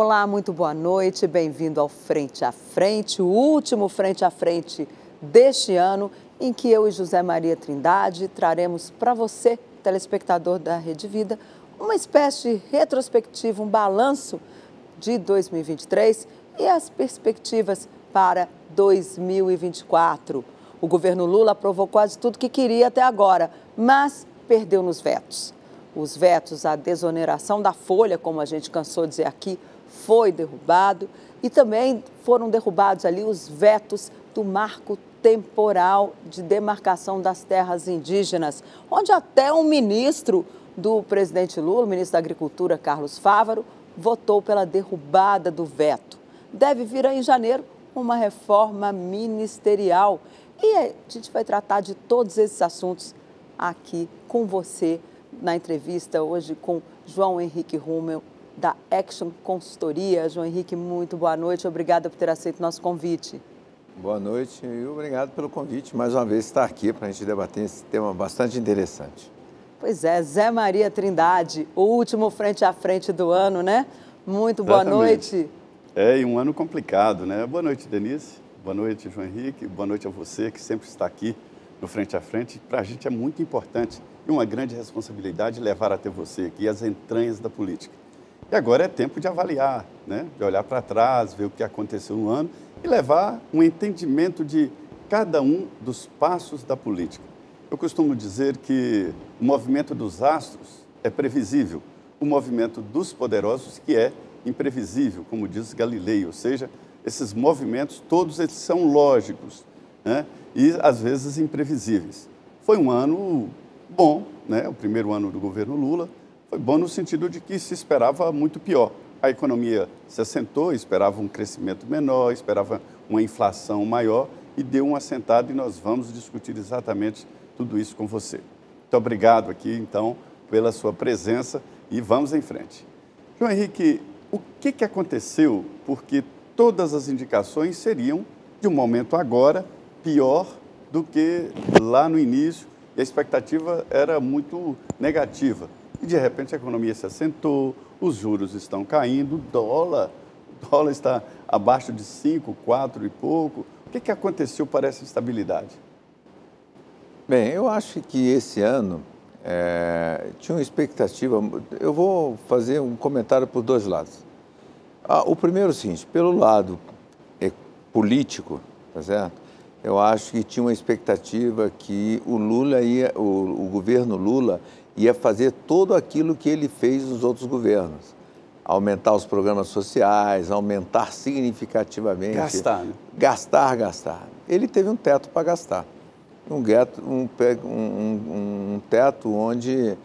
Olá, muito boa noite, bem-vindo ao Frente a Frente, o último Frente a Frente deste ano, em que eu e José Maria Trindade traremos para você, telespectador da Rede Vida, uma espécie de retrospectiva, um balanço de 2023 e as perspectivas para 2024. O governo Lula aprovou quase tudo que queria até agora, mas perdeu nos vetos. Os vetos à desoneração da folha, como a gente cansou de dizer aqui, foi derrubado, e também foram derrubados ali os vetos do marco temporal de demarcação das terras indígenas, onde até um ministro do presidente Lula, o ministro da Agricultura, Carlos Fávaro, votou pela derrubada do veto. Deve vir aí em janeiro uma reforma ministerial e a gente vai tratar de todos esses assuntos aqui com você na entrevista hoje com João Henrique Rummel, da Action Consultoria. João Henrique, muito boa noite. Obrigada por ter aceito o nosso convite. Boa noite e obrigado pelo convite. Mais uma vez estar aqui para a gente debater esse tema bastante interessante. Pois é, Zé Maria Trindade, o último Frente a Frente do ano, né? Muito boa noite. E um ano complicado, né? Boa noite, Denise. Boa noite, João Henrique. Boa noite a você que sempre está aqui no Frente a Frente. Para a gente é muito importante e uma grande responsabilidade levar até você aqui as entranhas da política. E agora é tempo de avaliar, né? De olhar para trás, ver o que aconteceu no ano e levar um entendimento de cada um dos passos da política. Eu costumo dizer que o movimento dos astros é previsível, o movimento dos poderosos que é imprevisível, como diz Galileu, ou seja, esses movimentos todos eles são lógicos, né? E às vezes imprevisíveis. Foi um ano bom, né? O primeiro ano do governo Lula. Foi bom no sentido de que se esperava muito pior. A economia se assentou, esperava um crescimento menor, esperava uma inflação maior e deu uma assentada e nós vamos discutir exatamente tudo isso com você. Muito obrigado aqui, então, pela sua presença e vamos em frente. João Henrique, o que aconteceu? Porque todas as indicações seriam, de um momento agora, pior do que lá no início e a expectativa era muito negativa. E, de repente, a economia se assentou, os juros estão caindo, o dólar está abaixo de 5, 4 e pouco. O que aconteceu para essa estabilidade? Bem, eu acho que esse ano tinha uma expectativa. Eu vou fazer um comentário por dois lados. O primeiro é o seguinte, pelo lado político, tá certo? Eu acho que tinha uma expectativa que o governo Lula ia fazer tudo aquilo que ele fez nos outros governos. Aumentar os programas sociais, aumentar significativamente. Gastar, né? Gastar. Ele teve um teto para gastar. Um teto onde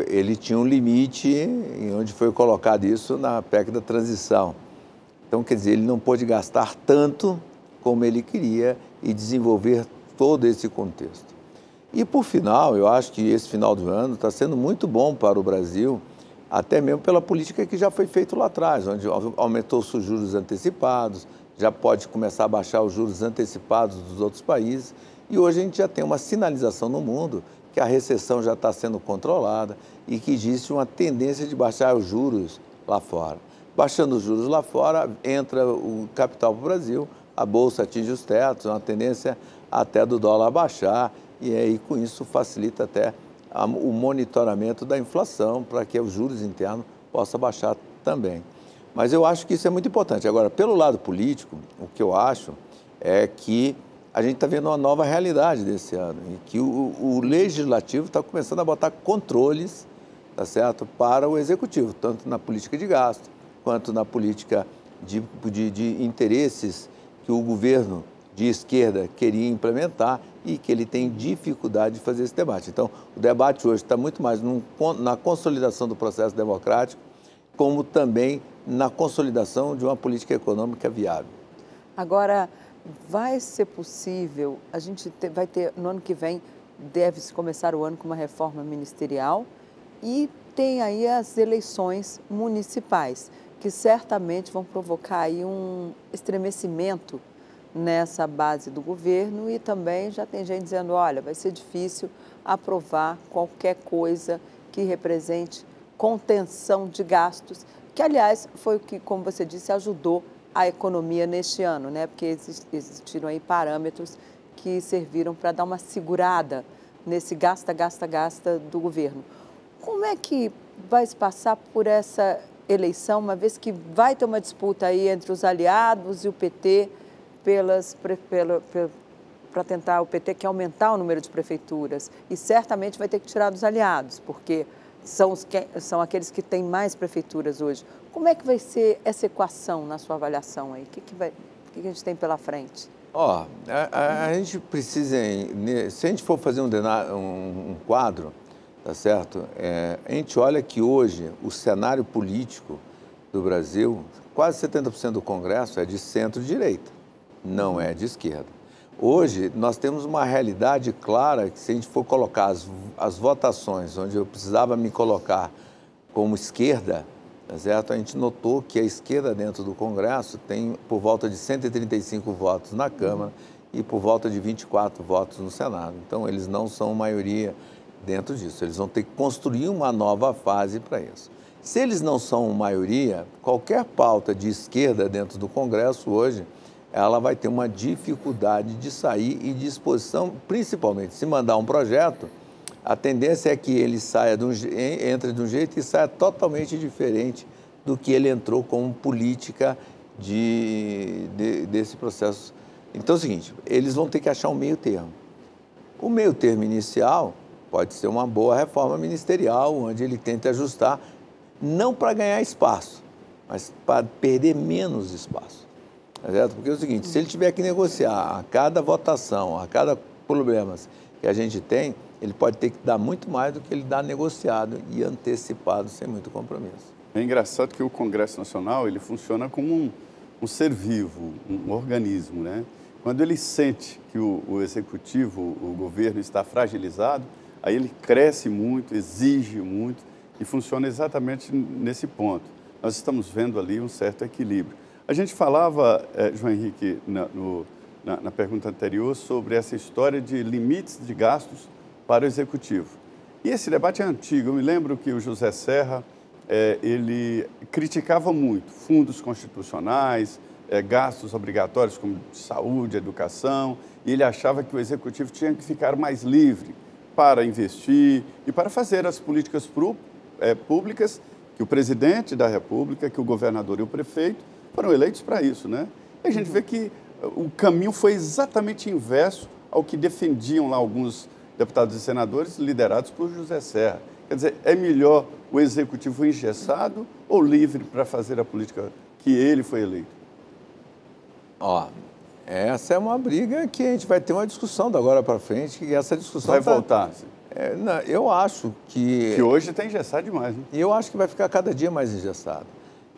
ele tinha um limite, e onde foi colocado isso na PEC da transição. Então, quer dizer, ele não pôde gastar tanto como ele queria e desenvolver todo esse contexto. E, por final, eu acho que esse final do ano está sendo muito bom para o Brasil, até mesmo pela política que já foi feita lá atrás, onde aumentou-se os juros antecipados, já pode começar a baixar os juros antecipados dos outros países, e hoje a gente já tem uma sinalização no mundo que a recessão já está sendo controlada e que existe uma tendência de baixar os juros lá fora. Baixando os juros lá fora, entra o capital para o Brasil, a Bolsa atinge os tetos, uma tendência até do dólar baixar, e aí com isso facilita até o monitoramento da inflação para que os juros internos possam baixar também. Mas eu acho que isso é muito importante. Agora, pelo lado político, o que eu acho é que a gente está vendo uma nova realidade desse ano, em que o legislativo está começando a botar controles, tá certo, para o executivo, tanto na política de gasto, quanto na política de interesses que o governo de esquerda queria implementar e que ele tem dificuldade de fazer esse debate. Então, o debate hoje está muito mais na consolidação do processo democrático, como também na consolidação de uma política econômica viável. Agora, vai ser possível, a gente vai ter, no ano que vem, deve-se começar o ano com uma reforma ministerial e tem aí as eleições municipais, que certamente vão provocar aí um estremecimento nessa base do governo e também já tem gente dizendo, olha, vai ser difícil aprovar qualquer coisa que represente contenção de gastos que, aliás, foi o que, como você disse, ajudou a economia neste ano, né? Porque existiram aí parâmetros que serviram para dar uma segurada nesse gasta do governo. Como é que vai se passar por essa eleição, uma vez que vai ter uma disputa aí entre os aliados e o PT para tentar, o PT quer aumentar o número de prefeituras e certamente vai ter que tirar dos aliados, porque são aqueles que têm mais prefeituras hoje. Como é que vai ser essa equação na sua avaliação aí? O que a gente tem pela frente? A gente precisa, se a gente for fazer um quadro, tá certo? A gente olha que hoje o cenário político do Brasil, quase 70% do Congresso é de centro-direita, não é de esquerda. Hoje, nós temos uma realidade clara que, se a gente for colocar as votações onde eu precisava me colocar como esquerda, tá certo? A gente notou que a esquerda dentro do Congresso tem por volta de 135 votos na Câmara e por volta de 24 votos no Senado. Então, eles não são maioria dentro disso. Eles vão ter que construir uma nova fase para isso. Se eles não são maioria, qualquer pauta de esquerda dentro do Congresso hoje, ela vai ter uma dificuldade de sair e de exposição, principalmente se mandar um projeto, a tendência é que ele entre de um jeito e saia totalmente diferente do que ele entrou como política desse processo. Então é o seguinte, eles vão ter que achar um meio termo. O meio termo inicial pode ser uma boa reforma ministerial, onde ele tenta ajustar, não para ganhar espaço, mas para perder menos espaço. Porque é o seguinte, se ele tiver que negociar a cada votação, a cada problema que a gente tem, ele pode ter que dar muito mais do que ele dá negociado e antecipado, sem muito compromisso. É engraçado que o Congresso Nacional, ele funciona como um ser vivo, um organismo, né? Quando ele sente que o Executivo, o governo está fragilizado, aí ele cresce muito, exige muito e funciona exatamente nesse ponto. Nós estamos vendo ali um certo equilíbrio. A gente falava, João Henrique, na pergunta anterior, sobre essa história de limites de gastos para o Executivo. E esse debate é antigo. Eu me lembro que o José Serra, ele criticava muito fundos constitucionais, gastos obrigatórios como saúde, educação, e ele achava que o Executivo tinha que ficar mais livre para investir e para fazer as políticas públicas que o presidente da República, que o governador e o prefeito foram eleitos para isso, né? E a gente vê que o caminho foi exatamente inverso ao que defendiam lá alguns deputados e senadores liderados por José Serra. Quer dizer, é melhor o Executivo engessado ou livre para fazer a política que ele foi eleito? Essa é uma briga que a gente vai ter uma discussão da agora para frente, que essa discussão vai voltar. Não, eu acho que hoje está engessado demais, né? Eu acho que vai ficar cada dia mais engessado.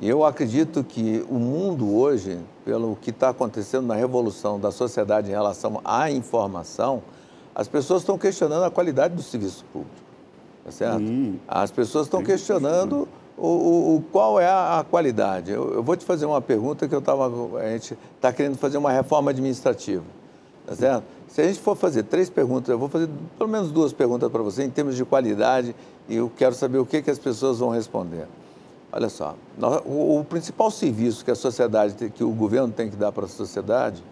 Eu acredito que o mundo hoje, pelo que está acontecendo na revolução da sociedade em relação à informação, as pessoas estão questionando a qualidade do serviço público, tá certo? As pessoas estão questionando qual é a qualidade. Eu vou te fazer uma pergunta que a gente está querendo fazer uma reforma administrativa, tá certo? Se a gente for fazer 3 perguntas, eu vou fazer pelo menos 2 perguntas para você em termos de qualidade e eu quero saber o que as pessoas vão responder. Olha só, o principal serviço que a sociedade, que o governo tem que dar para a sociedade,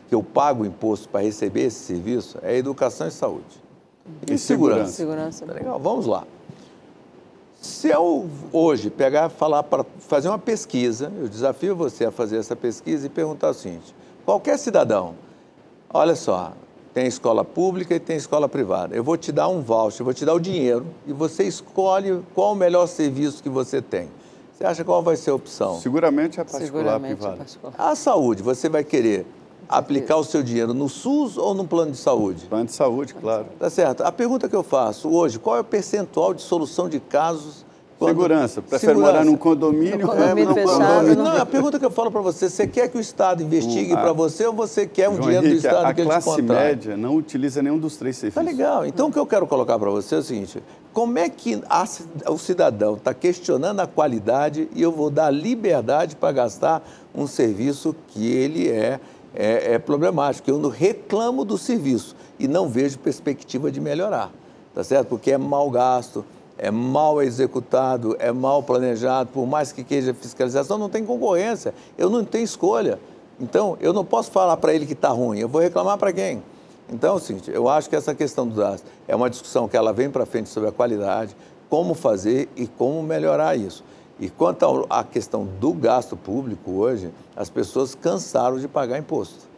que eu pago imposto para receber esse serviço, é educação e saúde. E segurança. Tá legal, vamos lá. Se eu hoje fazer uma pesquisa, eu desafio você a fazer essa pesquisa e perguntar o seguinte, qualquer cidadão, olha só, tem escola pública e tem escola privada, eu vou te dar um voucher, eu vou te dar o dinheiro e você escolhe qual o melhor serviço que você tem. Você acha qual vai ser a opção? Seguramente a particular privada. A saúde, você vai querer aplicar o seu dinheiro no SUS ou no plano de saúde? Plano de saúde, claro. Tá certo. A pergunta que eu faço hoje, qual é o percentual de solução de casos? Segurança. Prefere morar num condomínio? Fechado. Não, a pergunta que eu falo para você quer que o Estado investigue para você ou você quer um dinheiro do Estado que ele te contrai? A classe média não utiliza nenhum dos 3 serviços. Tá legal. Então, o que eu quero colocar para você é o seguinte, como é que o cidadão está questionando a qualidade e eu vou dar liberdade para gastar um serviço que ele é problemático? Eu não reclamo do serviço e não vejo perspectiva de melhorar, tá certo? Porque é mal gasto, é mal executado, é mal planejado, por mais que queja fiscalização, não tem concorrência, eu não tenho escolha. Então, eu não posso falar para ele que está ruim, eu vou reclamar para quem? Então, é o seguinte, eu acho que essa questão do gasto é uma discussão que ela vem para frente sobre a qualidade, como fazer e como melhorar isso. E quanto à questão do gasto público hoje, as pessoas cansaram de pagar imposto.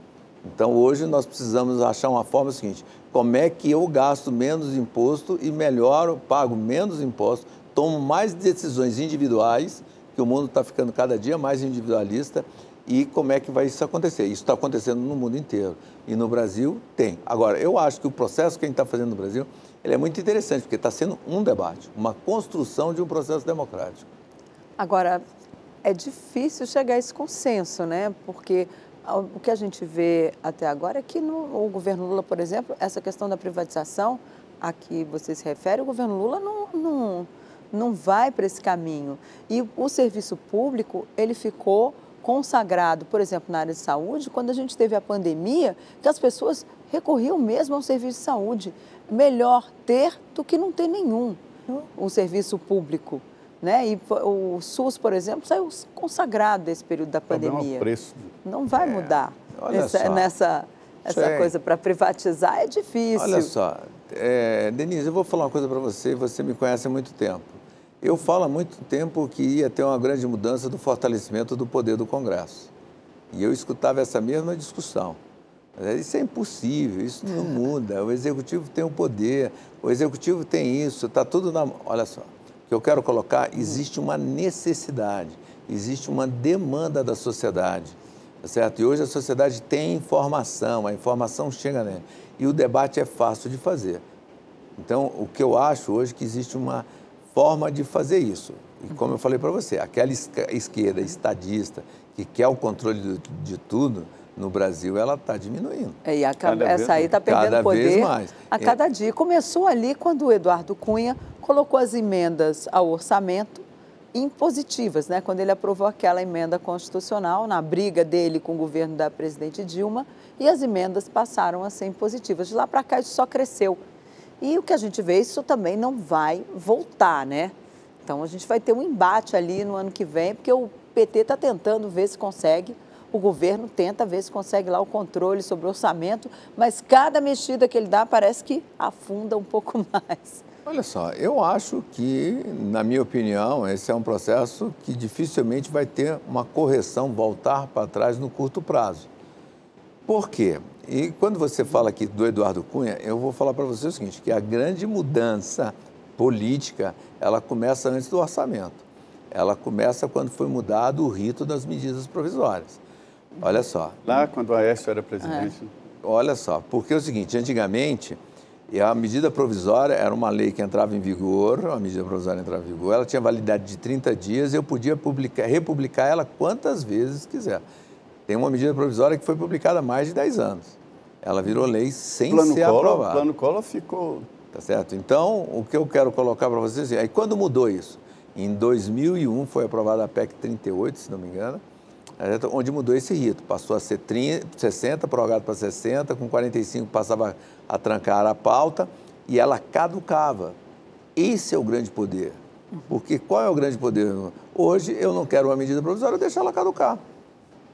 Então, hoje nós precisamos achar uma forma seguinte, como é que eu gasto menos imposto e melhoro, pago menos imposto, tomo mais decisões individuais, que o mundo está ficando cada dia mais individualista, e como é que vai isso acontecer? Isso está acontecendo no mundo inteiro. E no Brasil tem. Agora, eu acho que o processo que a gente está fazendo no Brasil, ele é muito interessante, porque está sendo um debate, uma construção de um processo democrático. Agora, é difícil chegar a esse consenso, né? Porque o que a gente vê até agora é que o governo Lula, por exemplo, essa questão da privatização a que você se refere, o governo Lula não vai para esse caminho. E o serviço público, ele ficou consagrado, por exemplo, na área de saúde, quando a gente teve a pandemia, que as pessoas recorriam mesmo ao serviço de saúde. Melhor ter do que não ter nenhum, um serviço público. Né? E o SUS, por exemplo, saiu consagrado desse período da pandemia. Preço. Não vai mudar. Essa coisa para privatizar é difícil. Olha só, Denise, eu vou falar uma coisa para você me conhece há muito tempo. Eu falo há muito tempo que ia ter uma grande mudança do fortalecimento do poder do Congresso. E eu escutava essa mesma discussão. Isso é impossível, isso não muda. O Executivo tem o poder, o Executivo tem isso, está tudo na... Olha só. O que eu quero colocar, existe uma necessidade, existe uma demanda da sociedade, tá certo? E hoje a sociedade tem informação, a informação chega nela, e o debate é fácil de fazer. Então, o que eu acho hoje é que existe uma forma de fazer isso. E como eu falei para você, aquela esquerda estadista que quer o controle de tudo, no Brasil, ela está diminuindo. E essa aí está perdendo poder mais. A cada dia. Começou ali quando o Eduardo Cunha colocou as emendas ao orçamento impositivas, né? Quando ele aprovou aquela emenda constitucional, na briga dele com o governo da presidente Dilma, e as emendas passaram a ser impositivas. De lá para cá, isso só cresceu. E o que a gente vê, isso também não vai voltar, né? Então, a gente vai ter um embate ali no ano que vem, porque o PT está tentando ver se consegue. O governo tenta ver se consegue lá o controle sobre o orçamento, mas cada mexida que ele dá parece que afunda um pouco mais. Olha só, eu acho que, na minha opinião, esse é um processo que dificilmente vai ter uma correção, voltar para trás no curto prazo. Por quê? E quando você fala aqui do Eduardo Cunha, eu vou falar para você o seguinte, que a grande mudança política, ela começa antes do orçamento. Ela começa quando foi mudado o rito das medidas provisórias. Olha só. Lá quando o Aécio era presidente. Olha só, porque é o seguinte, antigamente, a medida provisória era uma lei que entrava em vigor, a medida provisória entrava em vigor, ela tinha validade de 30 dias e eu podia republicar ela quantas vezes quiser. Tem uma medida provisória que foi publicada há mais de 10 anos. Ela virou lei sem ser aprovada. O plano Collor ficou... Tá certo? Então, o que eu quero colocar para vocês é, aí quando mudou isso? Em 2001 foi aprovada a PEC 38, se não me engano, onde mudou esse rito, passou a ser 60, prorrogado para 60, com 45 passava a trancar a pauta e ela caducava. Esse é o grande poder. Porque qual é o grande poder? Hoje eu não quero uma medida provisória, eu deixo ela caducar.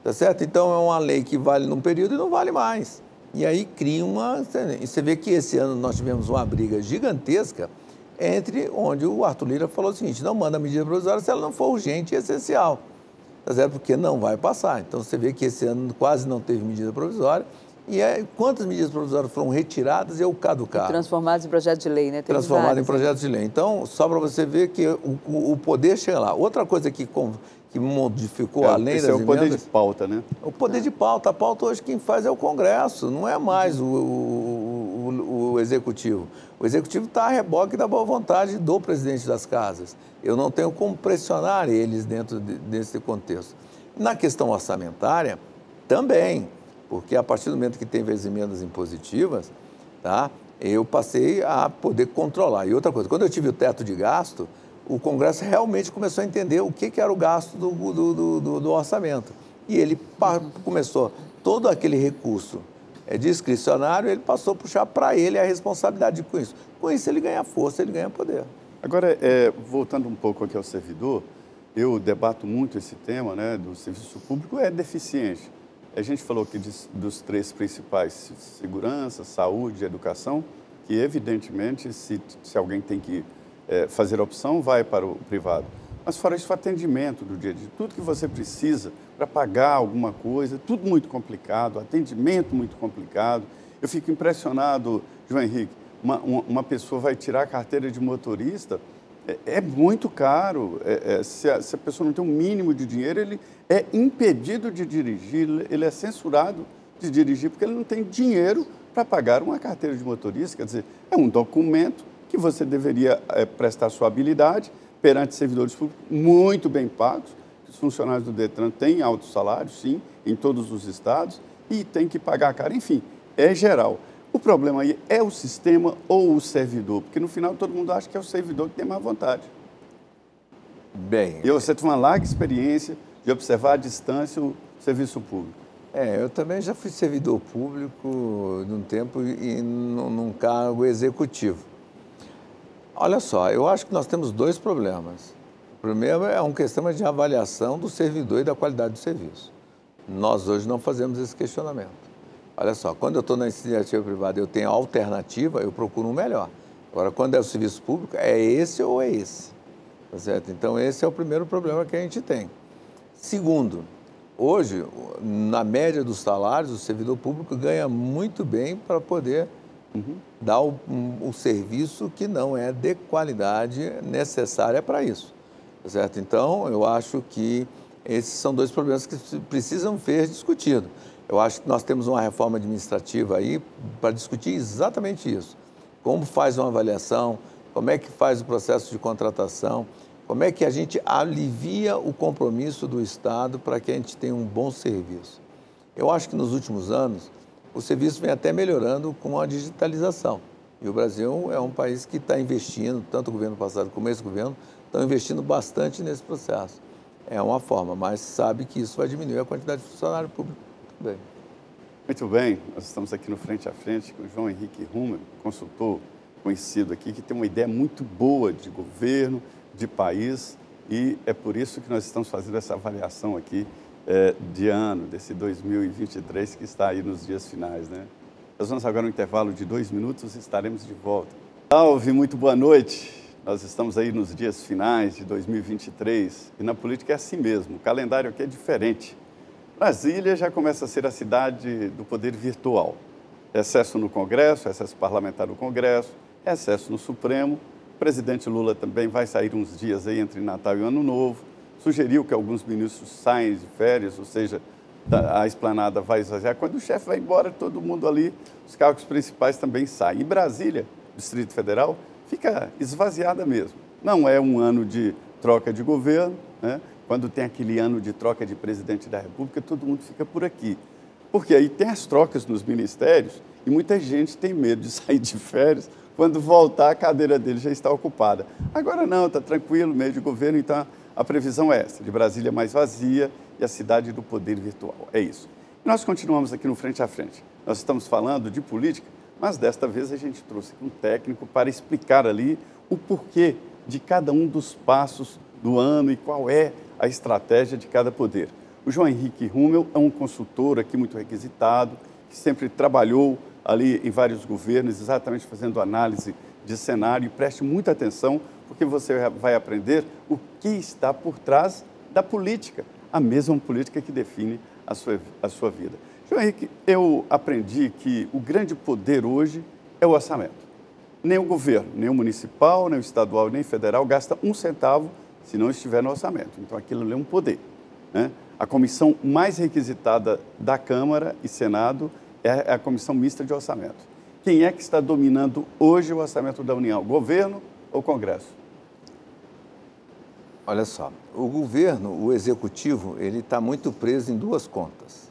Tá certo? Então é uma lei que vale num período e não vale mais. E aí cria uma... E você vê que esse ano nós tivemos uma briga gigantesca entre onde o Arthur Lira falou o seguinte, não manda medida provisória se ela não for urgente e essencial. Tá certo? Porque não vai passar. Então, você vê que esse ano quase não teve medida provisória. E quantas medidas provisórias foram retiradas e caducaram? Transformadas em projeto de lei, né? Transformadas em projeto de lei. Então, só para você ver que o poder chega lá. Outra coisa que modificou além das emendas... é o poder de pauta, né? O poder de pauta. A pauta hoje quem faz é o Congresso, não é mais o Executivo. O Executivo está a reboque da boa vontade do presidente das casas. Eu não tenho como pressionar eles dentro desse contexto. Na questão orçamentária, também, porque a partir do momento que teve as emendas impositivas, tá, eu passei a poder controlar. E outra coisa, quando eu tive o teto de gasto, o Congresso realmente começou a entender o que era o gasto do orçamento. E ele começou todo aquele recurso discricionário, ele passou a puxar para ele a responsabilidade com isso. Com isso ele ganha força, ele ganha poder. Agora, voltando um pouco aqui ao servidor, eu debato muito esse tema, né, do serviço público é deficiente. A gente falou aqui dos três principais, segurança, saúde e educação, que evidentemente, se alguém tem que fazer a opção, vai para o privado. Mas fora isso, o atendimento do dia a dia, tudo que você precisa para pagar alguma coisa, tudo muito complicado, atendimento muito complicado. Eu fico impressionado, João Henrique, uma pessoa vai tirar a carteira de motorista, é muito caro. Se a pessoa não tem um mínimo de dinheiro, ele é impedido de dirigir, ele é censurado de dirigir porque ele não tem dinheiro para pagar uma carteira de motorista. Quer dizer, é um documento que você deveria prestar sua habilidade perante servidores públicos muito bem pagos. Os funcionários do Detran têm altos salários, sim, em todos os estados, e tem que pagar caro. Enfim, é geral. O problema aí é o sistema ou o servidor? Porque no final todo mundo acha que é o servidor que tem mais vontade. Bem... E você tem uma larga experiência de observar à distância o serviço público. Eu também já fui servidor público num tempo e num cargo executivo. Olha só, eu acho que nós temos dois problemas. O primeiro é uma questão de avaliação do servidor e da qualidade do serviço. Nós hoje não fazemos esse questionamento. Olha só, quando eu estou na iniciativa privada eu tenho alternativa, eu procuro um melhor. Agora, quando é o serviço público, é esse ou é esse. Tá certo? Então, esse é o primeiro problema que a gente tem. Segundo, hoje, na média dos salários, o servidor público ganha muito bem para poder dar o serviço que não é de qualidade necessária para isso. Tá certo? Então, eu acho que esses são dois problemas que precisam ser discutidos. Eu acho que nós temos uma reforma administrativa aí para discutir exatamente isso. Como faz uma avaliação, como é que faz o processo de contratação, como é que a gente alivia o compromisso do Estado para que a gente tenha um bom serviço. Eu acho que nos últimos anos o serviço vem até melhorando com a digitalização. E o Brasil é um país que está investindo, tanto o governo passado como esse governo, estão investindo bastante nesse processo. É uma forma, mas sabe que isso vai diminuir a quantidade de funcionário público também. Muito bem, nós estamos aqui no Frente a Frente com o João Henrique Hummel, consultor conhecido aqui, que tem uma ideia muito boa de governo, de país, e é por isso que nós estamos fazendo essa avaliação aqui de ano, desse 2023 que está aí nos dias finais, né? Nós vamos agora um intervalo de 2 minutos e estaremos de volta. Salve, muito boa noite! Nós estamos aí nos dias finais de 2023 e na política é assim mesmo, o calendário aqui é diferente. Brasília já começa a ser a cidade do poder virtual. Excesso no Congresso, excesso parlamentar no Congresso, excesso no Supremo. O presidente Lula também vai sair uns dias aí entre Natal e Ano Novo. Sugeriu que alguns ministros saiam de férias, ou seja, a esplanada vai esvaziar. Quando o chefe vai embora, todo mundo ali, os cargos principais também saem. E Brasília, Distrito Federal, fica esvaziada mesmo. Não é um ano de troca de governo, né? Quando tem aquele ano de troca de presidente da República, todo mundo fica por aqui. Porque aí tem as trocas nos ministérios e muita gente tem medo de sair de férias. Quando voltar, a cadeira dele já está ocupada. Agora não, está tranquilo, meio de governo, então a previsão é essa, de Brasília mais vazia e a cidade do poder virtual. É isso. E nós continuamos aqui no Frente a Frente. Nós estamos falando de política, mas desta vez a gente trouxe aqui um técnico para explicar ali o porquê de cada um dos passos do ano e qual é a estratégia de cada poder. O João Henrique Hummel é um consultor aqui muito requisitado, que sempre trabalhou ali em vários governos, exatamente fazendo análise de cenário, e preste muita atenção, porque você vai aprender o que está por trás da política, a mesma política que define a sua vida. João Henrique, eu aprendi que o grande poder hoje é o orçamento. Nem o governo, nem o municipal, nem o estadual, nem o federal gasta um centavo se não estiver no orçamento. Então, aquilo é um poder, né? A comissão mais requisitada da Câmara e Senado é a Comissão Mista de Orçamento. Quem é que está dominando hoje o orçamento da União? Governo ou Congresso? Olha só, o governo, o executivo, ele está muito preso em duas contas,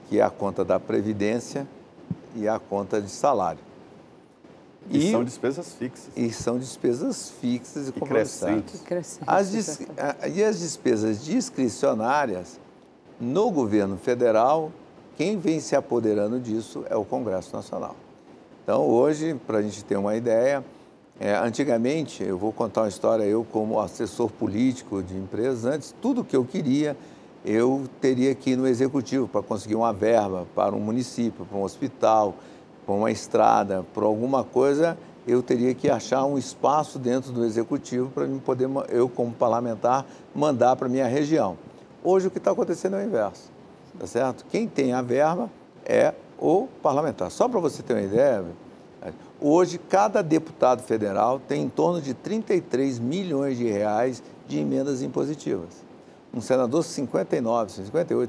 que é a conta da Previdência e a conta de salário. E são despesas fixas. E são despesas fixas e crescentes. E as despesas discricionárias, no governo federal, quem vem se apoderando disso é o Congresso Nacional. Então, hoje, para a gente ter uma ideia, Antigamente, eu vou contar uma história, eu como assessor político de empresas, antes, tudo que eu queria, eu teria que ir no executivo para conseguir uma verba para um município, para um hospital, para uma estrada, para alguma coisa, eu teria que achar um espaço dentro do executivo para poder, eu como parlamentar, mandar para a minha região. Hoje o que está acontecendo é o inverso, tá certo? Quem tem a verba é o parlamentar. Só para você ter uma ideia, hoje cada deputado federal tem em torno de 33 milhões de reais de emendas impositivas. Um senador 58,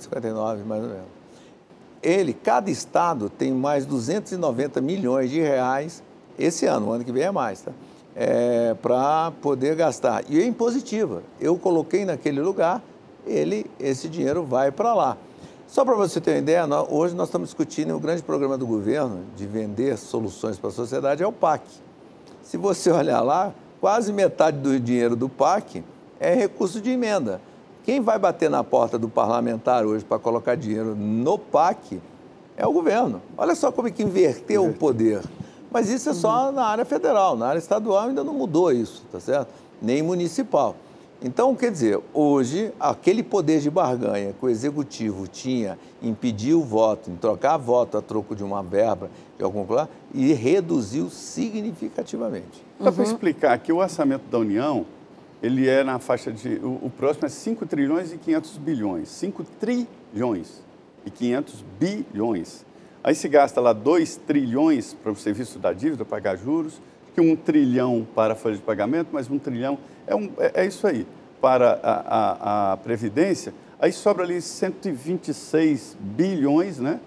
59 mais ou menos. Cada estado tem mais 290 milhões de reais esse ano, o ano que vem é mais, tá? Para poder gastar. E é impositiva. Eu coloquei naquele lugar, esse dinheiro vai para lá. Só para você ter uma ideia, hoje nós estamos discutindo o grande programa do governo de vender soluções para a sociedade, é o PAC. Se você olhar lá, quase metade do dinheiro do PAC é recurso de emenda. Quem vai bater na porta do parlamentar hoje para colocar dinheiro no PAC é o governo. Olha só como é que inverteu o poder. Mas isso é só na área federal, na área estadual ainda não mudou isso, tá certo? Nem municipal. Então, quer dizer, hoje, aquele poder de barganha que o executivo tinha em pedir o voto, em trocar voto a troco de uma verba de algum lugar, e reduziu significativamente. Só para explicar que o orçamento da União, ele é na faixa de... O próximo é 5 trilhões e 500 bilhões. 5 trilhões e 500 bilhões. Aí se gasta lá 2 trilhões para o serviço da dívida, pagar juros, que 1 trilhão para a folha de pagamento, mais 1 trilhão, é isso aí, para a Previdência. Aí sobra ali 126 bilhões, né,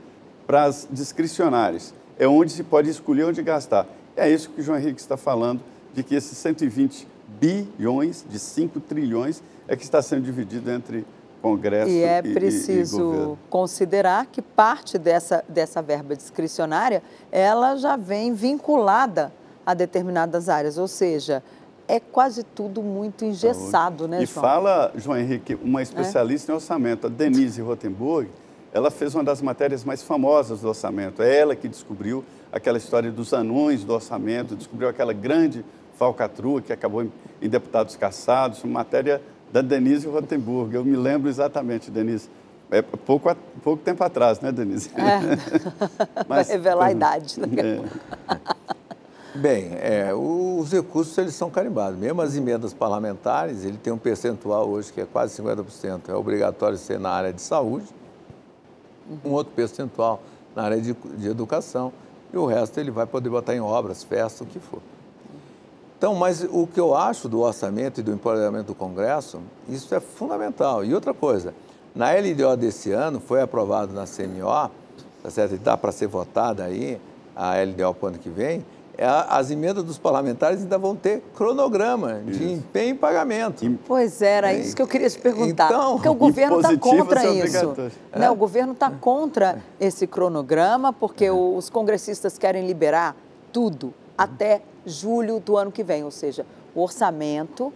para as discricionárias. É onde se pode escolher onde gastar. É isso que o João Henrique está falando, de que esses 120 bilhões, de 5 trilhões, é que está sendo dividido entre Congresso e governo. É preciso considerar que parte dessa verba discricionária, ela já vem vinculada a determinadas áreas, ou seja, é quase tudo muito engessado, né, João? E fala, João Henrique, uma especialista em orçamento, a Denise Rotenburg, ela fez uma das matérias mais famosas do orçamento. É ela que descobriu aquela história dos anões do orçamento, descobriu aquela grande falcatrua que acabou em deputados caçados, uma matéria da Denise Rotenburg. Eu me lembro exatamente, Denise. É pouco tempo atrás, né, Denise? Vai revelar a idade. Bem, os recursos eles são carimbados. Mesmo as emendas parlamentares, ele tem um percentual hoje que é quase 50%. É obrigatório ser na área de saúde, um outro percentual na área de educação, e o resto ele vai poder botar em obras, festas, o que for. Então, mas o que eu acho do orçamento e do empoderamento do Congresso, isso é fundamental. E outra coisa, na LDO desse ano, foi aprovado na CMO, tá certo? E dá para ser votada aí, a LDO para o ano que vem, as emendas dos parlamentares ainda vão ter cronograma de empenho e pagamento. Pois era isso que eu queria te perguntar, então, porque o governo está contra isso. É? O governo está contra esse cronograma, porque os congressistas querem liberar tudo até julho do ano que vem, ou seja, o orçamento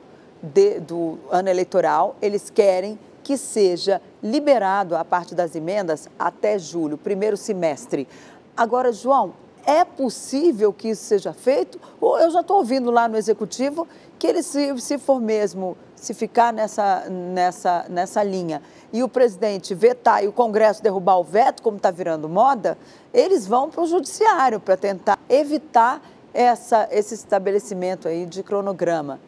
do ano eleitoral, eles querem que seja liberado a parte das emendas até julho, primeiro semestre. Agora, João, é possível que isso seja feito? Ou eu já estou ouvindo lá no Executivo que eles, se for mesmo, se ficar nessa linha e o presidente vetar e o Congresso derrubar o veto, como está virando moda, eles vão para o Judiciário para tentar evitar esse estabelecimento aí de cronograma.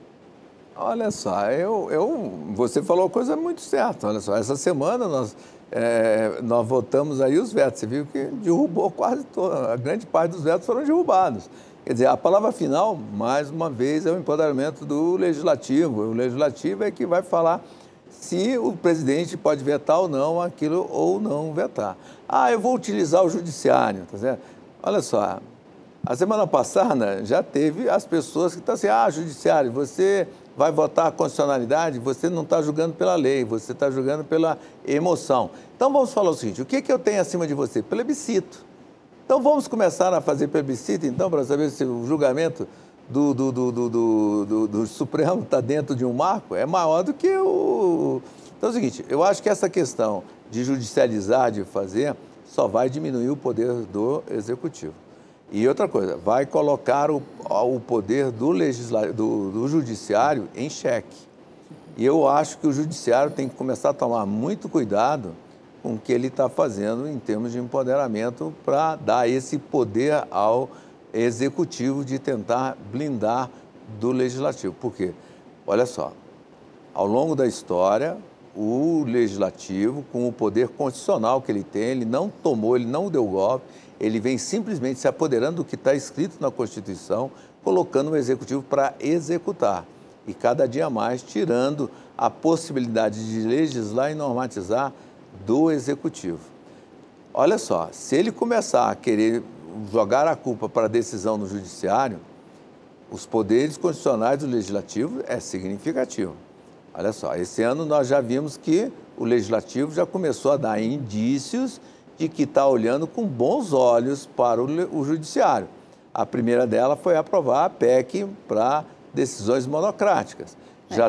Olha só, você falou uma coisa muito certa. Olha só, essa semana nós votamos aí os vetos. Você viu que derrubou quase toda, a grande parte dos vetos foram derrubados. Quer dizer, a palavra final, mais uma vez, é o empoderamento do Legislativo. O Legislativo é que vai falar se o presidente pode vetar ou não aquilo ou não vetar. Eu vou utilizar o Judiciário, tá certo? Olha só, a semana passada já teve as pessoas que estão assim, Judiciário, você vai votar a constitucionalidade, você não está julgando pela lei, você está julgando pela emoção. Então vamos falar o seguinte, o que eu tenho acima de você? Plebiscito. Então vamos começar a fazer plebiscito, então, para saber se o julgamento do Supremo está dentro de um marco, é maior do que o... Então é o seguinte, eu acho que essa questão de judicializar, de fazer, só vai diminuir o poder do Executivo. E outra coisa, vai colocar o poder do judiciário em xeque. E eu acho que o judiciário tem que começar a tomar muito cuidado com o que ele está fazendo em termos de empoderamento para dar esse poder ao executivo de tentar blindar do legislativo. Por quê? Olha só, ao longo da história, o legislativo, com o poder constitucional que ele tem, ele não tomou, ele não deu golpe, ele vem simplesmente se apoderando do que está escrito na Constituição, colocando o executivo para executar. E cada dia mais tirando a possibilidade de legislar e normatizar do executivo. Olha só, se ele começar a querer jogar a culpa para a decisão no judiciário, os poderes constitucionais do legislativo é significativo. Olha só, esse ano nós já vimos que o legislativo já começou a dar indícios de que está olhando com bons olhos para o judiciário. A primeira dela foi aprovar a PEC para decisões monocráticas.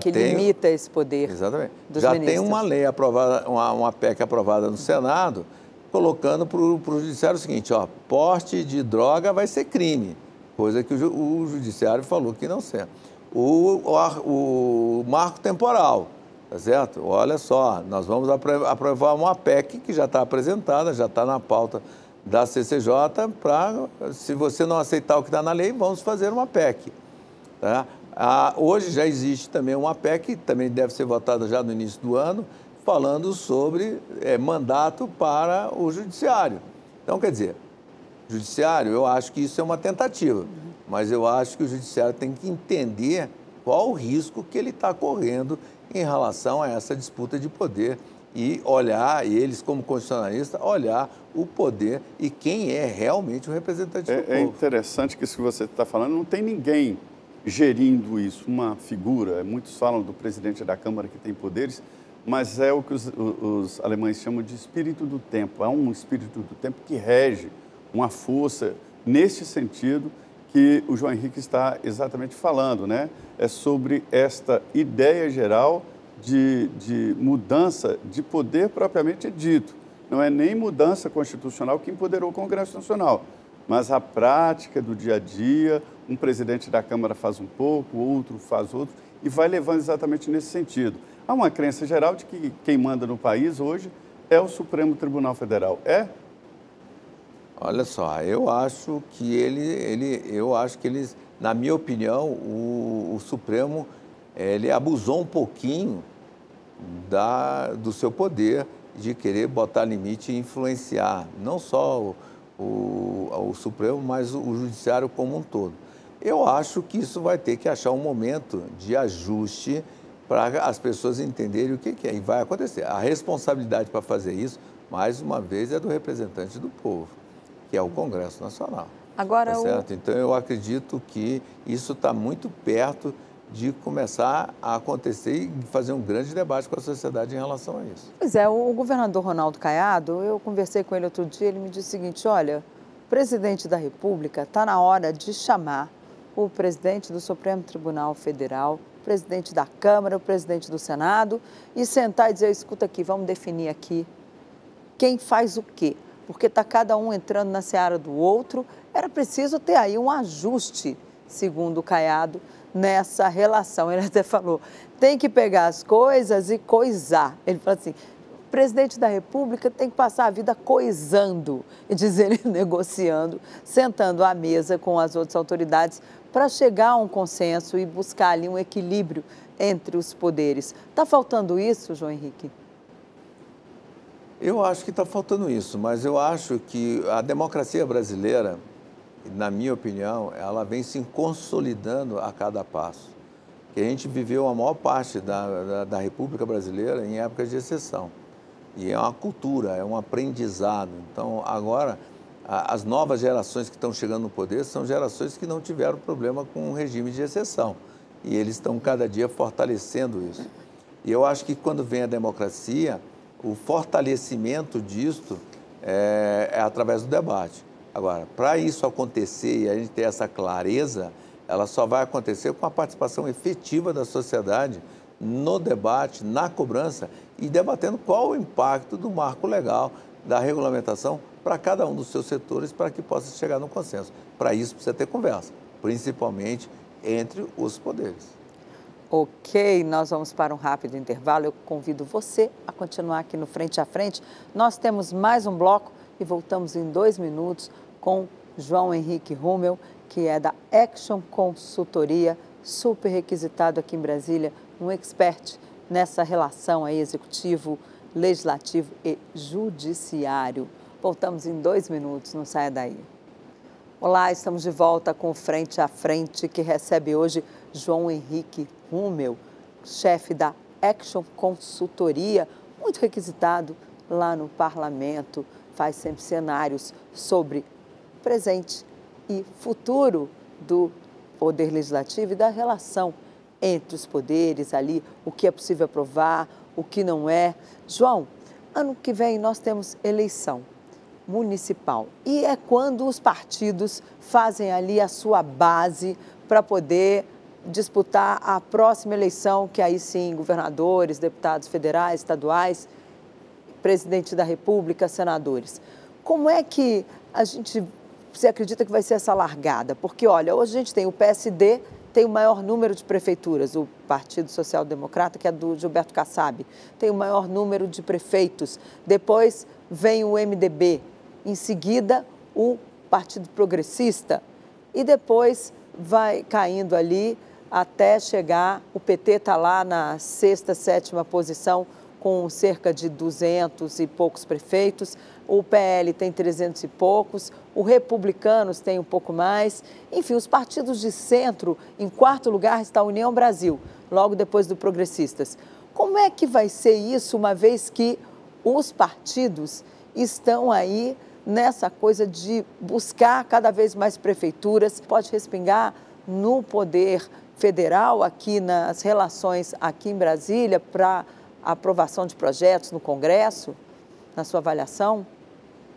Que limita esse poder. Exatamente. Dos já ministros. tem uma lei aprovada, uma PEC aprovada no Senado, colocando para o judiciário o seguinte, ó, porte de droga vai ser crime, coisa que o judiciário falou que não serve. O marco temporal, tá certo? Olha só, nós vamos aprovar uma PEC que já está apresentada, já está na pauta da CCJ, para, se você não aceitar o que está na lei, vamos fazer uma PEC. Tá? Hoje já existe também uma PEC, que também deve ser votada já no início do ano, falando sobre mandato para o judiciário. Então, quer dizer, judiciário, eu acho que isso é uma tentativa, mas eu acho que o judiciário tem que entender qual o risco que ele está correndo em relação a essa disputa de poder e olhar, e eles como constitucionalistas, olhar o poder e quem é realmente o representante do povo. É interessante que isso que você está falando, não tem ninguém gerindo isso, uma figura, muitos falam do presidente da Câmara que tem poderes, mas é o que os alemães chamam de espírito do tempo. Há um espírito do tempo que rege uma força neste sentido que o João Henrique está exatamente falando, né? É sobre esta ideia geral de mudança de poder propriamente dito. Não é nem mudança constitucional que empoderou o Congresso Nacional, mas a prática do dia a dia, um presidente da Câmara faz um pouco, outro faz outro, e vai levando exatamente nesse sentido. Há uma crença geral de que quem manda no país hoje é o Supremo Tribunal Federal. É? Olha só, eu acho que eles, na minha opinião, o Supremo, ele abusou um pouquinho do seu poder de querer botar limite e influenciar, não só o Supremo, mas o Judiciário como um todo. Eu acho que isso vai ter que achar um momento de ajuste para as pessoas entenderem o que é, e vai acontecer. A responsabilidade para fazer isso, mais uma vez, é do representante do povo, que é o Congresso Nacional. Agora, tá certo? Então, eu acredito que isso está muito perto de começar a acontecer e fazer um grande debate com a sociedade em relação a isso. Pois é, o governador Ronaldo Caiado, eu conversei com ele outro dia, ele me disse o seguinte, olha, o presidente da República está na hora de chamar o presidente do Supremo Tribunal Federal, o presidente da Câmara, o presidente do Senado e sentar e dizer, escuta aqui, vamos definir aqui quem faz o quê, porque está cada um entrando na seara do outro, era preciso ter aí um ajuste, segundo o Caiado, nessa relação. Ele até falou, tem que pegar as coisas e coisar. Ele falou assim, o presidente da República tem que passar a vida coisando, e diz ele, negociando, sentando à mesa com as outras autoridades para chegar a um consenso e buscar ali um equilíbrio entre os poderes. Está faltando isso, João Henrique? Eu acho que está faltando isso, mas eu acho que a democracia brasileira, na minha opinião, ela vem se consolidando a cada passo. Que a gente viveu a maior parte da República Brasileira em épocas de exceção. E é uma cultura, é um aprendizado. Então, agora, as novas gerações que estão chegando no poder são gerações que não tiveram problema com o regime de exceção. E eles estão cada dia fortalecendo isso. E eu acho que quando vem a democracia, o fortalecimento disto é através do debate. Agora, para isso acontecer e a gente ter essa clareza, ela só vai acontecer com a participação efetiva da sociedade no debate, na cobrança e debatendo qual o impacto do marco legal da regulamentação para cada um dos seus setores para que possa chegar num consenso. Para isso precisa ter conversa, principalmente entre os poderes. Ok, nós vamos para um rápido intervalo. Eu convido você a continuar aqui no Frente a Frente. Nós temos mais um bloco e voltamos em 2 minutos com João Henrique Rummel, que é da Action Consultoria, super requisitado aqui em Brasília, um expert nessa relação aí, executivo, legislativo e judiciário. Voltamos em 2 minutos, não saia daí. Olá, estamos de volta com o Frente a Frente, que recebe hoje João Henrique Rummel, chefe da Action Consultoria, muito requisitado lá no Parlamento, faz sempre cenários sobre presente e futuro do Poder Legislativo e da relação entre os poderes ali, o que é possível aprovar, o que não é. João, ano que vem nós temos eleição municipal e é quando os partidos fazem ali a sua base para poder disputar a próxima eleição, que aí sim, governadores, deputados federais, estaduais, presidente da República, senadores. Como é que você acredita que vai ser essa largada? Porque, olha, hoje a gente tem o PSD, tem o maior número de prefeituras, o Partido Social Democrata, que é do Gilberto Kassab, tem o maior número de prefeitos. Depois vem o MDB, em seguida o Partido Progressista e depois vai caindo ali até chegar, o PT está lá na 6ª, 7ª posição com cerca de 200 e poucos prefeitos, o PL tem 300 e poucos, o Republicanos tem um pouco mais, enfim, os partidos de centro, em 4º lugar está a União Brasil, logo depois do Progressistas. Como é que vai ser isso, uma vez que os partidos estão aí nessa coisa de buscar cada vez mais prefeituras? Pode respingar no poder federal, aqui nas relações aqui em Brasília, para aprovação de projetos no Congresso, na sua avaliação?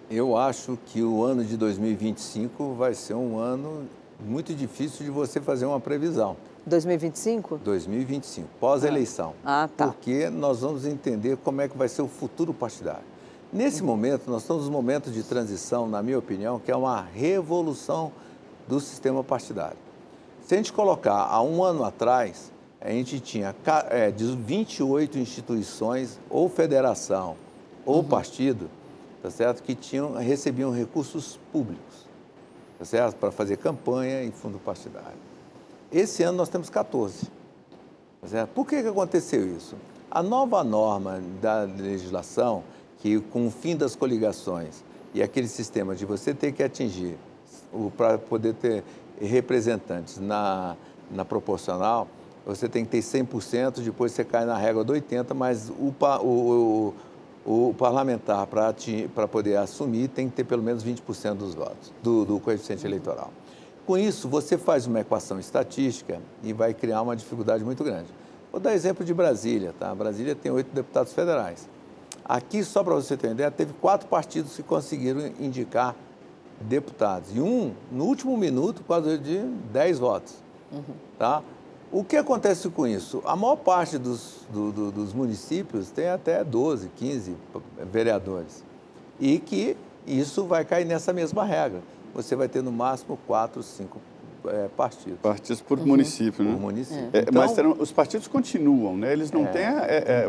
Eu acho que o ano de 2025 vai ser um ano muito difícil de você fazer uma previsão. 2025? 2025, pós-eleição. Tá. Porque nós vamos entender como é que vai ser o futuro partidário. Nesse momento, nós estamos num momento de transição, na minha opinião, que é uma revolução do sistema partidário. Se a gente colocar há um ano atrás, a gente tinha 28 instituições, ou federação, ou partido, tá certo? Que recebiam recursos públicos, tá certo? Para fazer campanha em fundo partidário. Esse ano nós temos 14. Tá certo? Por que aconteceu isso? A nova norma da legislação, que com o fim das coligações e aquele sistema de você ter que atingir, para poder ter representantes na proporcional, você tem que ter 100%, depois você cai na regra do 80%, mas o parlamentar, para poder assumir, tem que ter pelo menos 20% dos votos, do coeficiente eleitoral. Com isso, você faz uma equação estatística e vai criar uma dificuldade muito grande. Vou dar exemplo de Brasília, tá? Brasília tem 8 deputados federais. Aqui, só para você ter uma ideia, teve 4 partidos que conseguiram indicar deputados. E no último minuto, quase de 10 votos. Tá? O que acontece com isso? A maior parte dos municípios tem até 12, 15 vereadores. E que isso vai cair nessa mesma regra. Você vai ter no máximo 4, 5 partidos. Partidos por município, né? Por município. Então, mas os partidos continuam, né? Eles não têm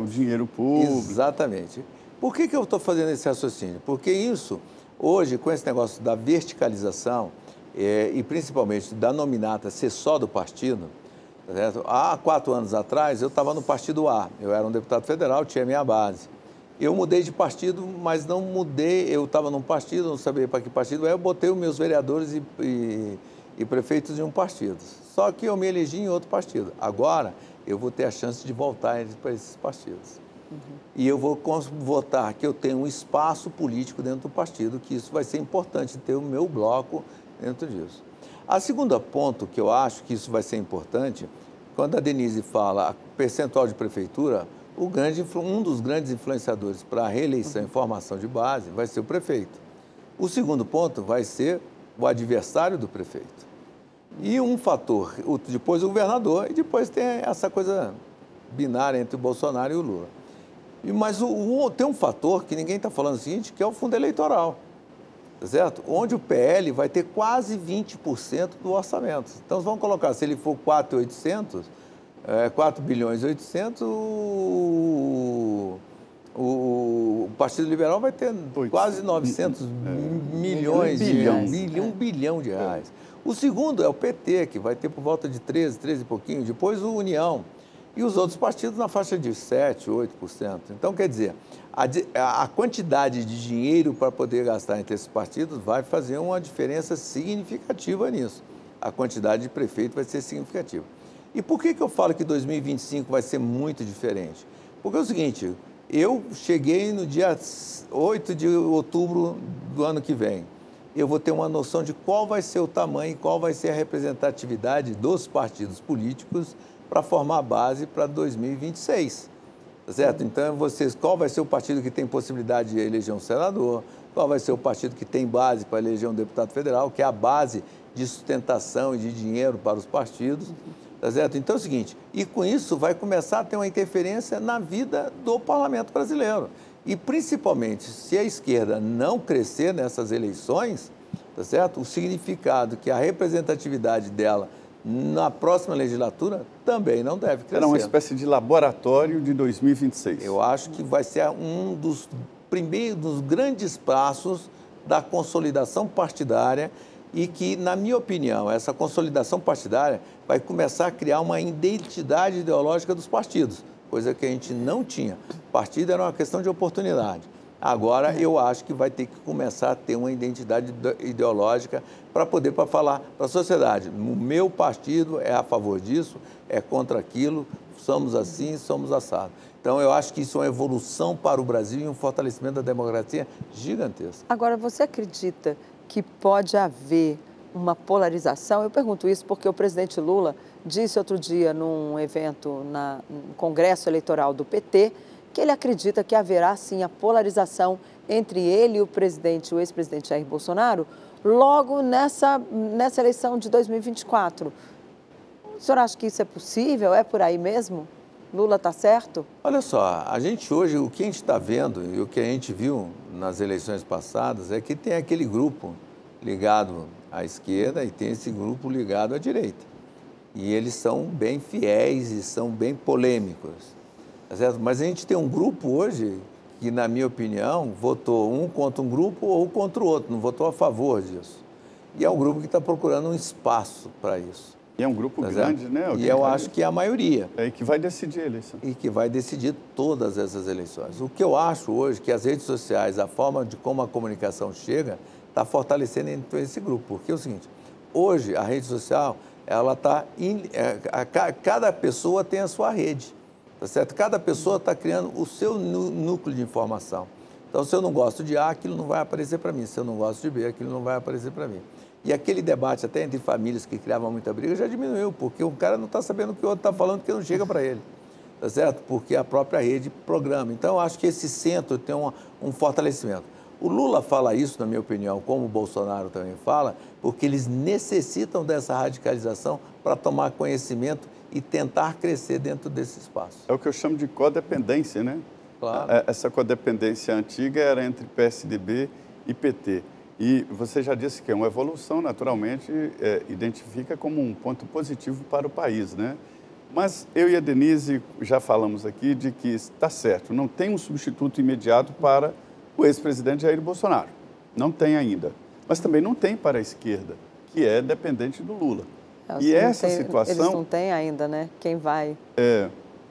o dinheiro público. Exatamente. Por que eu estou fazendo esse raciocínio? Porque isso, hoje, com esse negócio da verticalização e principalmente da nominata ser só do partido, tá certo? Há 4 anos atrás, eu estava no partido A. Eu era um deputado federal, tinha minha base. Eu mudei de partido, mas não mudei. Eu estava num partido, não sabia para que partido é. Eu botei os meus vereadores e prefeitos em um partido. Só que eu me elegi em outro partido. Agora, eu vou ter a chance de voltar para esses partidos. E eu vou votar que eu tenho um espaço político dentro do partido, que isso vai ser importante, ter o meu bloco dentro disso. A segunda ponto que eu acho que isso vai ser importante, quando a Denise fala percentual de prefeitura, um dos grandes influenciadores para a reeleição e formação de base vai ser o prefeito. O segundo ponto vai ser o adversário do prefeito. E um fator, depois o governador, e depois tem essa coisa binária entre o Bolsonaro e o Lula. Mas tem um fator que ninguém está falando o seguinte, que é o fundo eleitoral, tá certo? Onde o PL vai ter quase 20% do orçamento. Então, vamos colocar, se ele for 4 bilhões e 800, o Partido Liberal vai ter quase 900 milhões um bilhão de reais. O segundo é o PT, que vai ter por volta de 13 e pouquinho, depois o União. E os outros partidos na faixa de 7, 8%. Então, quer dizer, a quantidade de dinheiro para poder gastar entre esses partidos vai fazer uma diferença significativa nisso. A quantidade de prefeito vai ser significativa. E por que eu falo que 2025 vai ser muito diferente? Porque é o seguinte, eu cheguei no dia 8 de outubro do ano que vem. Eu vou ter uma noção de qual vai ser o tamanho, qual vai ser a representatividade dos partidos políticos para formar a base para 2026, tá certo? Então, qual vai ser o partido que tem possibilidade de eleger um senador, qual vai ser o partido que tem base para eleger um deputado federal, que é a base de sustentação e de dinheiro para os partidos, tá certo? Então, é o seguinte, e com isso vai começar a ter uma interferência na vida do parlamento brasileiro. E, principalmente, se a esquerda não crescer nessas eleições, tá certo? O significado que a representatividade dela na próxima legislatura também não deve crescer. Será uma espécie de laboratório de 2026. Eu acho que vai ser um dos grandes passos da consolidação partidária e que, na minha opinião, essa consolidação partidária vai começar a criar uma identidade ideológica dos partidos, coisa que a gente não tinha. Partido era uma questão de oportunidade. Agora, eu acho que vai ter que começar a ter uma identidade ideológica para poder falar para a sociedade. O meu partido é a favor disso, é contra aquilo, somos assim, somos assados. Então, eu acho que isso é uma evolução para o Brasil e um fortalecimento da democracia gigantesco. Agora, você acredita que pode haver uma polarização? Eu pergunto isso porque o presidente Lula disse outro dia num evento no Congresso Eleitoral do PT que ele acredita que haverá, sim, a polarização entre ele e o ex-presidente Jair Bolsonaro, logo nessa eleição de 2024. O senhor acha que isso é possível? É por aí mesmo? Lula está certo? Olha só, a gente hoje, o que a gente está vendo e o que a gente viu nas eleições passadas é que tem aquele grupo ligado à esquerda e tem esse grupo ligado à direita. E eles são bem fiéis e são bem polêmicos. Certo? Mas a gente tem um grupo hoje que, na minha opinião, votou um contra um grupo ou contra o outro, não votou a favor disso. E é um grupo que está procurando um espaço para isso. E é um grupo grande, né? E eu acho que é a maioria. É que vai decidir a eleição. E que vai decidir todas essas eleições. O que eu acho hoje que as redes sociais, a forma de como a comunicação chega, está fortalecendo entre esse grupo. Porque é o seguinte, hoje a rede social, ela está... Cada pessoa tem a sua rede. Tá certo? Cada pessoa está criando o seu núcleo de informação. Então, se eu não gosto de A, aquilo não vai aparecer para mim. Se eu não gosto de B, aquilo não vai aparecer para mim. E aquele debate até entre famílias que criavam muita briga já diminuiu, porque o cara não está sabendo o que o outro está falando, porque não chega para ele. Tá certo? Porque a própria rede programa. Então, eu acho que esse centro tem um fortalecimento. O Lula fala isso, na minha opinião, como o Bolsonaro também fala, porque eles necessitam dessa radicalização para tomar conhecimento e tentar crescer dentro desse espaço. É o que eu chamo de codependência, né? Claro. Essa codependência antiga era entre PSDB e PT. E você já disse que é uma evolução, naturalmente, identifica como um ponto positivo para o país, né? Mas eu e a Denise já falamos aqui de que está certo, não tem um substituto imediato para o ex-presidente Jair Bolsonaro. Não tem ainda. Mas também não tem para a esquerda, que é dependente do Lula. E essa situação... Eles não têm ainda, né? Quem vai?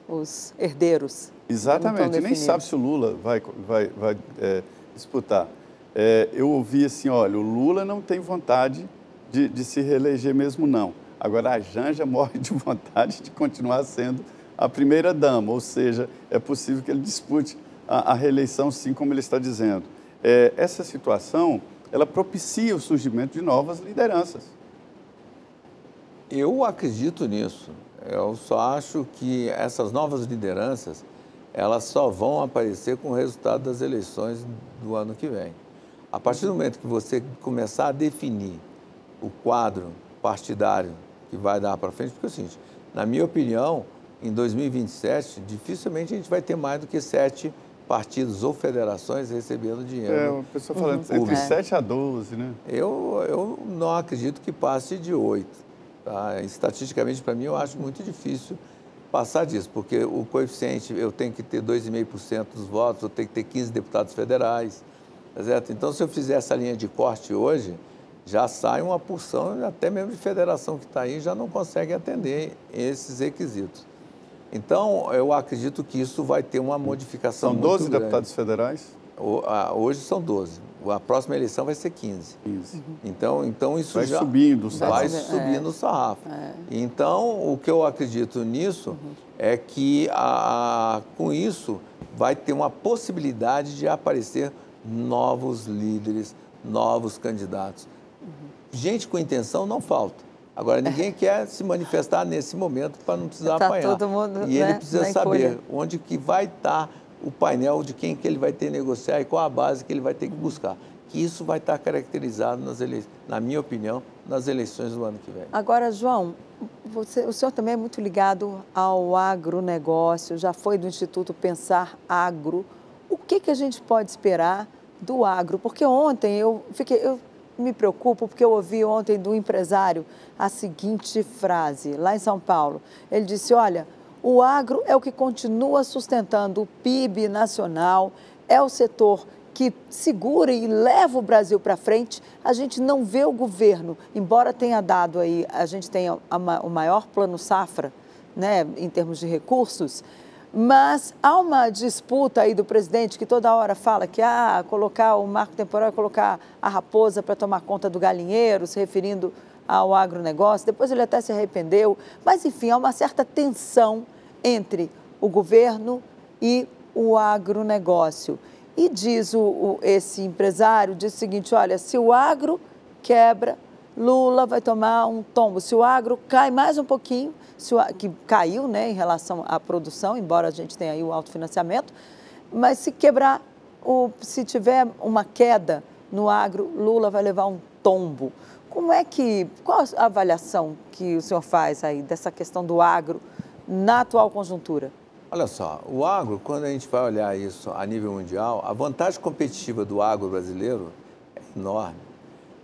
Os herdeiros. Exatamente. Nem sabe se o Lula vai disputar. Eu ouvi assim, olha, o Lula não tem vontade de se reeleger mesmo, não. Agora, a Janja morre de vontade de continuar sendo a primeira-dama, ou seja, é possível que ele dispute a reeleição, sim, como ele está dizendo. Essa situação, ela propicia o surgimento de novas lideranças. Eu acredito nisso. Eu só acho que essas novas lideranças, elas só vão aparecer com o resultado das eleições do ano que vem. A partir do momento que você começar a definir o quadro partidário que vai dar para frente, porque é o seguinte, na minha opinião, em 2027, dificilmente a gente vai ter mais do que 7 partidos ou federações recebendo dinheiro. O pessoal falando entre 7 a 12, né? Eu não acredito que passe de 8. Tá? Estatisticamente, para mim, eu acho muito difícil passar disso, porque o coeficiente, eu tenho que ter 2,5% dos votos, eu tenho que ter 15 deputados federais, tá certo? Então, se eu fizer essa linha de corte hoje, já sai uma porção, até mesmo de federação que está aí, já não consegue atender esses requisitos. Então, eu acredito que isso vai ter uma modificação muito grande. São 12 deputados federais? Hoje são 12. A próxima eleição vai ser 15. Então isso vai já subindo o sarrafo. Vai subindo o sarrafo. Então, o que eu acredito nisso é que com isso vai ter uma possibilidade de aparecer novos líderes, novos candidatos. Gente com intenção não falta. Agora, ninguém quer se manifestar nesse momento para não precisar apanhar. Todo mundo, e ele precisa saber onde que vai estar o painel de quem que ele vai ter que negociar e qual a base que ele vai ter que buscar. Que isso vai estar caracterizado nas eleições, na minha opinião, nas eleições do ano que vem. Agora, João, o senhor também é muito ligado ao agronegócio, já foi do Instituto Pensar Agro. O que a gente pode esperar do agro? Porque ontem eu me preocupo porque eu ouvi ontem do empresário a seguinte frase, lá em São Paulo. Ele disse, olha, o agro é o que continua sustentando o PIB nacional, é o setor que segura e leva o Brasil para frente. A gente não vê o governo, embora tenha dado aí, a gente tenha o maior plano safra, né, em termos de recursos, mas há uma disputa aí do presidente que toda hora fala que colocar o marco temporal é colocar a raposa para tomar conta do galinheiro, se referindo ao agronegócio. Depois ele até se arrependeu. Mas, enfim, há uma certa tensão entre o governo e o agronegócio. E diz esse empresário, diz o seguinte, olha, se o agro quebra, Lula vai tomar um tombo. Se o agro cai mais um pouquinho, que caiu, né, em relação à produção, embora a gente tenha aí o autofinanciamento, mas se quebrar, se tiver uma queda no agro, Lula vai levar um tombo. Qual a avaliação que o senhor faz aí dessa questão do agro na atual conjuntura? Olha só, o agro, quando a gente vai olhar isso a nível mundial, a vantagem competitiva do agro brasileiro é enorme.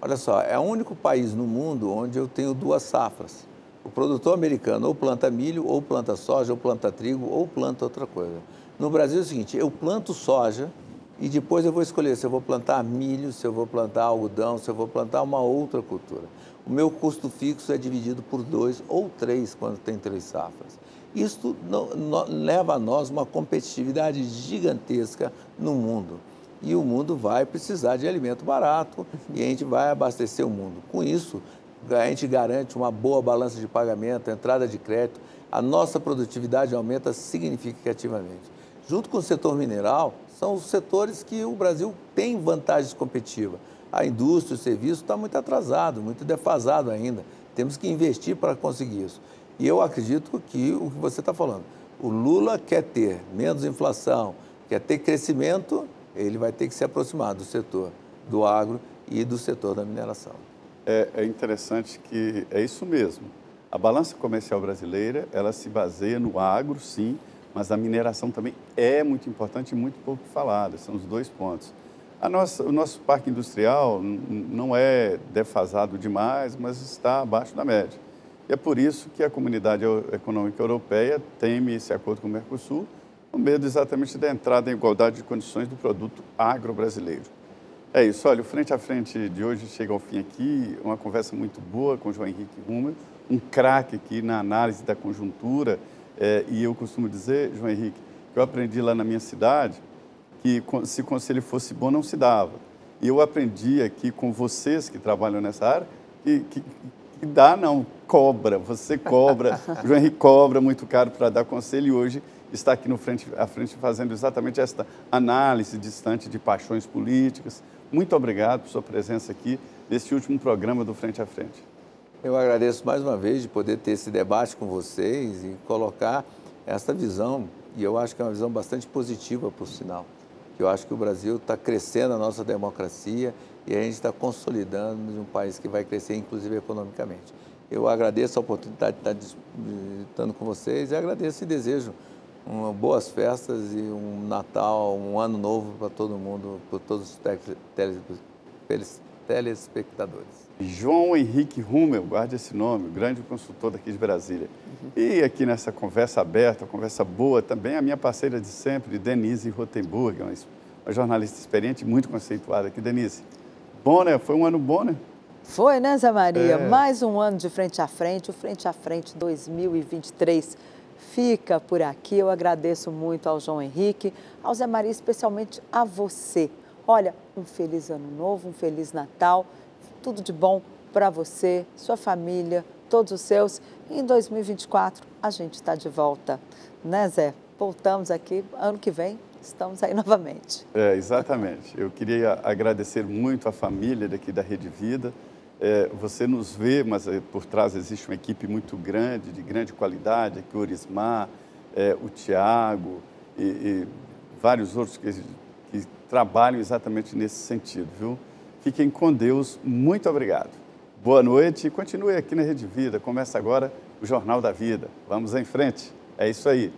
Olha só, é o único país no mundo onde eu tenho 2 safras. O produtor americano ou planta milho, ou planta soja, ou planta trigo, ou planta outra coisa. No Brasil é o seguinte, eu planto soja e depois eu vou escolher se eu vou plantar milho, se eu vou plantar algodão, se eu vou plantar uma outra cultura. O meu custo fixo é dividido por 2 ou 3 quando tem 3 safras. Isso leva a nós uma competitividade gigantesca no mundo. E o mundo vai precisar de alimento barato e a gente vai abastecer o mundo. Com isso, a gente garante uma boa balança de pagamento, entrada de crédito, a nossa produtividade aumenta significativamente. Junto com o setor mineral, são os setores que o Brasil tem vantagens competitivas. A indústria, o serviço está muito atrasado, muito defasado ainda. Temos que investir para conseguir isso. E eu acredito que o que você está falando, o Lula quer ter menos inflação, quer ter crescimento, ele vai ter que se aproximar do setor do agro e do setor da mineração. É interessante que é isso mesmo. A balança comercial brasileira, ela se baseia no agro, sim, mas a mineração também é muito importante e muito pouco falada. São os 2 pontos. O nosso parque industrial não é defasado demais, mas está abaixo da média. E é por isso que a Comunidade Econômica Europeia teme esse acordo com o Mercosul, com medo exatamente da entrada em igualdade de condições do produto agro-brasileiro. É isso, olha, o Frente a Frente de hoje chega ao fim aqui, uma conversa muito boa com o João Henrique Rummel, um craque aqui na análise da conjuntura, e eu costumo dizer, João Henrique, que eu aprendi lá na minha cidade que se conselho fosse bom não se dava. E eu aprendi aqui com vocês que trabalham nessa área que dá não, cobra, você cobra, o João Henrique cobra muito caro para dar conselho e hoje está aqui no Frente a Frente fazendo exatamente esta análise distante de paixões políticas. Muito obrigado por sua presença aqui neste último programa do Frente a Frente. Eu agradeço mais uma vez de poder ter esse debate com vocês e colocar essa visão, e eu acho que é uma visão bastante positiva, por sinal. Eu acho que o Brasil está crescendo a nossa democracia e a gente está consolidando um país que vai crescer, inclusive economicamente. Eu agradeço a oportunidade de estar estando com vocês e agradeço e desejo boas festas e um Natal, um ano novo para todo mundo, para todos os telespectadores. João Henrique Rummel, guarde esse nome, o grande consultor daqui de Brasília. E aqui nessa conversa aberta, conversa boa, também a minha parceira de sempre, Denise Rotenburg, uma jornalista experiente e muito conceituada aqui. Denise, bom, né? Foi um ano bom, né? Foi, né, Zé Maria? Mais um ano de Frente a Frente, o Frente a Frente 2023 fica por aqui. Eu agradeço muito ao João Henrique, ao Zé Maria, especialmente a você. Olha, um feliz ano novo, um feliz Natal, tudo de bom para você, sua família, todos os seus. E em 2024 a gente está de volta, né, Zé? Voltamos aqui, ano que vem estamos aí novamente. Exatamente. Eu queria agradecer muito a família daqui da Rede Vida. Você nos vê, mas por trás existe uma equipe muito grande, de grande qualidade, aqui o Orismar, o Tiago e vários outros que trabalham exatamente nesse sentido, viu? Fiquem com Deus, muito obrigado. Boa noite e continue aqui na Rede Vida. Começa agora o Jornal da Vida. Vamos em frente. É isso aí.